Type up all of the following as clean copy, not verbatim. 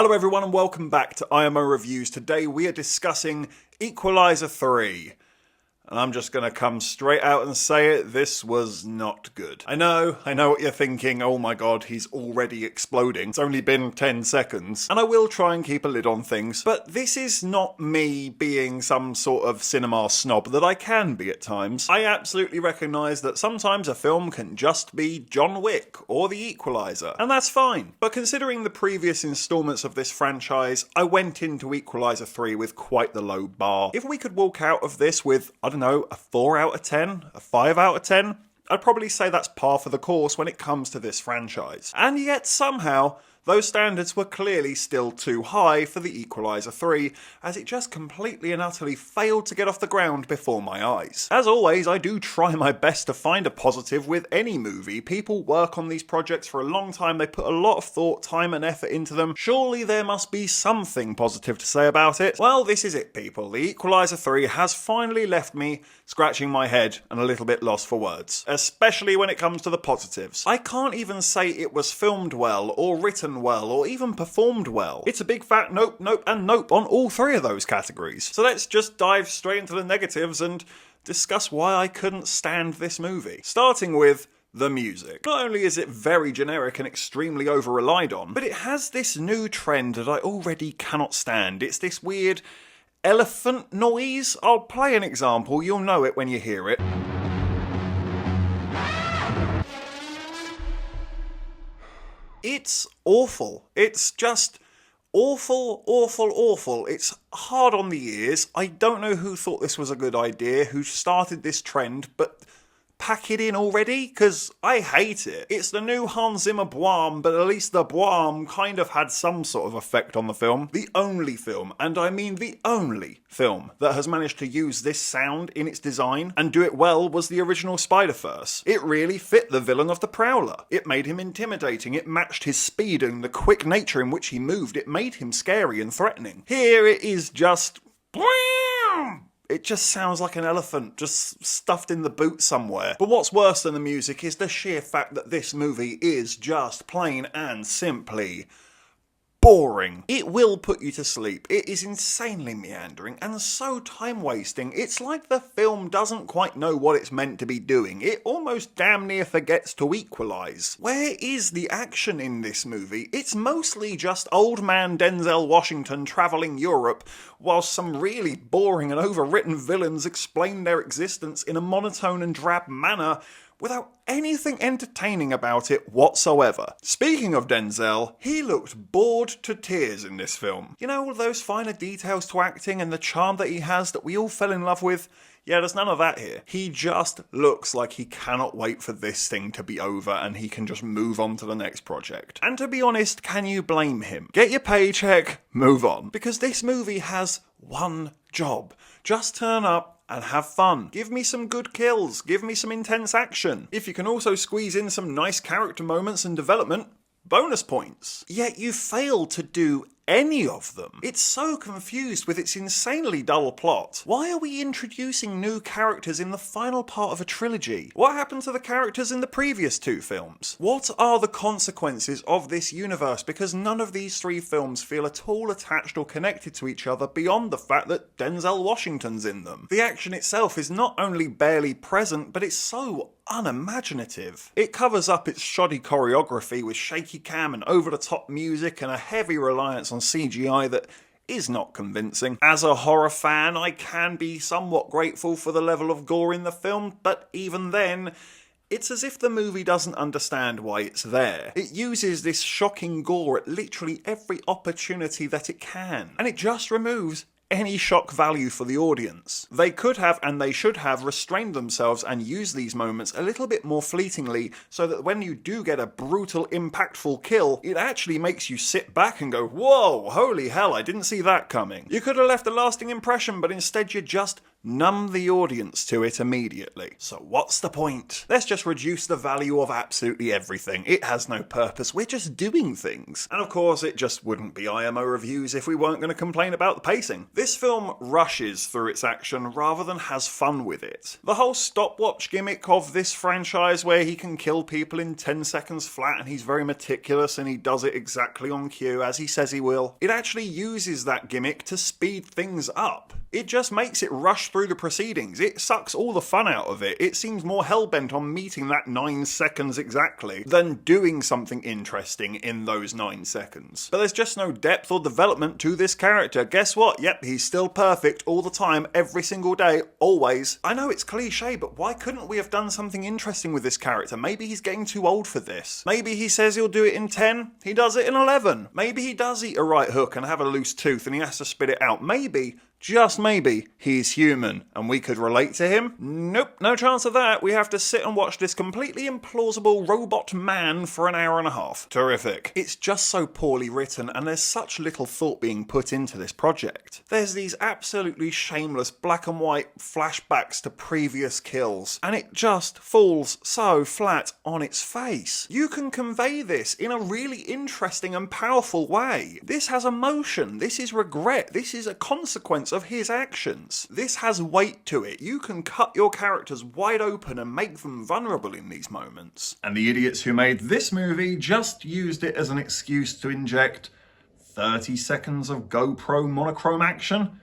Hello everyone and welcome back to IMO Reviews. Today we are discussing Equalizer 3. And I'm just going to come straight out and say it, this was not good. I know what you're thinking, oh my god, he's already exploding. It's only been 10 seconds. And I will try and keep a lid on things, but this is not me being some sort of cinema snob that I can be at times. I absolutely recognise that sometimes a film can just be John Wick or The Equalizer, and that's fine. But considering the previous instalments of this franchise, I went into Equalizer 3 with quite the low bar. If we could walk out of this with, I don't know, a 4 out of 10, a 5 out of 10, I'd probably say that's par for the course when it comes to this franchise. And yet somehow, those standards were clearly still too high for the Equalizer 3, as it just completely and utterly failed to get off the ground before my eyes. As always, I do try my best to find a positive with any movie. People work on these projects for a long time, they put a lot of thought, time and effort into them. Surely there must be something positive to say about it. Well, this is it, people. The Equalizer 3 has finally left me scratching my head and a little bit lost for words. Especially when it comes to the positives. I can't even say it was filmed well, or written well, or even performed well. It's a big fat nope, nope, and nope on all three of those categories. So let's just dive straight into the negatives and discuss why I couldn't stand this movie. Starting with the music. Not only is it very generic and extremely over-relied on, but it has this new trend that I already cannot stand. It's this weird elephant noise. I'll play an example, you'll know it when you hear it. It's awful. It's just awful, awful, awful. It's hard on the ears. I don't know who thought this was a good idea, who started this trend, but pack it in already, because I hate it. It's the new Hans Zimmer Boam, but at least the Boam kind of had some sort of effect on the film. The only film, and I mean the only film, that has managed to use this sound in its design and do it well was the original Spider-Verse. It really fit the villain of the Prowler. It made him intimidating, it matched his speed and the quick nature in which he moved, it made him scary and threatening. Here it is just... It just sounds like an elephant, just stuffed in the boot somewhere. But what's worse than the music is the sheer fact that this movie is just plain and simply boring. It will put you to sleep. It is insanely meandering and so time-wasting. It's like the film doesn't quite know what it's meant to be doing. It almost damn near forgets to equalise. Where is the action in this movie? It's mostly just old man Denzel Washington travelling Europe, whilst some really boring and overwritten villains explain their existence in a monotone and drab manner, without anything entertaining about it whatsoever. Speaking of Denzel, he looked bored to tears in this film. You know, all those finer details to acting and the charm that he has that we all fell in love with? Yeah, there's none of that here. He just looks like he cannot wait for this thing to be over and he can just move on to the next project. And to be honest, can you blame him? Get your paycheck, move on. Because this movie has one job. Just turn up and have fun. Give me some good kills. Give me some intense action. If you can also squeeze in some nice character moments and development, bonus points. Yet you fail to do any of them. It's so confused with its insanely dull plot. Why are we introducing new characters in the final part of a trilogy? What happened to the characters in the previous two films? What are the consequences of this universe? Because none of these three films feel at all attached or connected to each other beyond the fact that Denzel Washington's in them. The action itself is not only barely present, but it's so unimaginative. It covers up its shoddy choreography with shaky cam and over-the-top music and a heavy reliance on CGI that is not convincing. As a horror fan, I can be somewhat grateful for the level of gore in the film, but even then, it's as if the movie doesn't understand why it's there. It uses this shocking gore at literally every opportunity that it can, and it just removes any shock value for the audience. They could have and they should have restrained themselves and used these moments a little bit more fleetingly so that when you do get a brutal, impactful kill, it actually makes you sit back and go, whoa, holy hell, I didn't see that coming. You could have left a lasting impression, but instead you just numb the audience to it immediately. So what's the point? Let's just reduce the value of absolutely everything. It has no purpose, we're just doing things. And of course, it just wouldn't be IMO Reviews if we weren't going to complain about the pacing. This film rushes through its action rather than has fun with it. The whole stopwatch gimmick of this franchise where he can kill people in 10 seconds flat and he's very meticulous and he does it exactly on cue as he says he will, it actually uses that gimmick to speed things up. It just makes it rush through the proceedings. It sucks all the fun out of it. It seems more hellbent on meeting that 9 seconds exactly than doing something interesting in those 9 seconds. But there's just no depth or development to this character. Guess what? Yep, he's still perfect all the time, every single day, always. I know it's cliche, but why couldn't we have done something interesting with this character? Maybe he's getting too old for this. Maybe he says he'll do it in 10, he does it in 11. Maybe he does eat a right hook and have a loose tooth and he has to spit it out. Maybe, just maybe, he's human and we could relate to him? Nope, no chance of that. We have to sit and watch this completely implausible robot man for an hour and a half. Terrific. It's just so poorly written and there's such little thought being put into this project. There's these absolutely shameless black and white flashbacks to previous kills and it just falls so flat on its face. You can convey this in a really interesting and powerful way. This has emotion, this is regret, this is a consequence of his actions. This has weight to it. You can cut your characters wide open and make them vulnerable in these moments. And the idiots who made this movie just used it as an excuse to inject 30 seconds of GoPro monochrome action.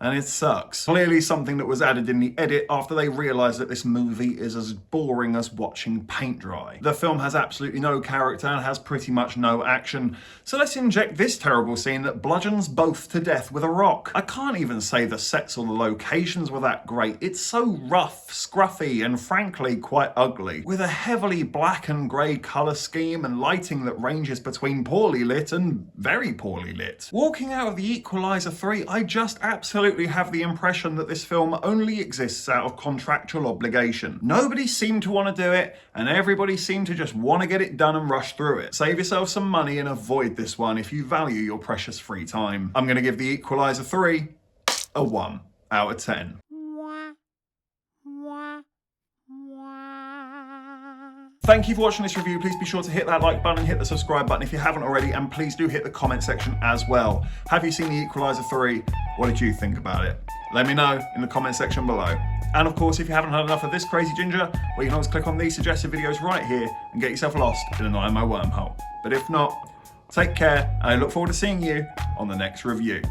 And it sucks. Clearly something that was added in the edit after they realised that this movie is as boring as watching paint dry. The film has absolutely no character and has pretty much no action, so let's inject this terrible scene that bludgeons both to death with a rock. I can't even say the sets or the locations were that great. It's so rough, scruffy, and frankly quite ugly, with a heavily black and grey colour scheme and lighting that ranges between poorly lit and very poorly lit. Walking out of the Equalizer 3, I just absolutely have the impression that this film only exists out of contractual obligation. Nobody seemed to want to do it, and everybody seemed to just want to get it done and rush through it. Save yourself some money and avoid this one if you value your precious free time. I'm going to give the Equalizer 3 a 1 out of 10. Thank you for watching this review. Please be sure to hit that like button and hit the subscribe button if you haven't already, and please do hit the comment section as well. Have you seen the Equalizer 3? What did you think about it? Let me know in the comment section below. And of course, if you haven't had enough of this crazy ginger, well, you can always click on these suggested videos right here and get yourself lost in an IMO wormhole. But if not, take care, and I look forward to seeing you on the next review.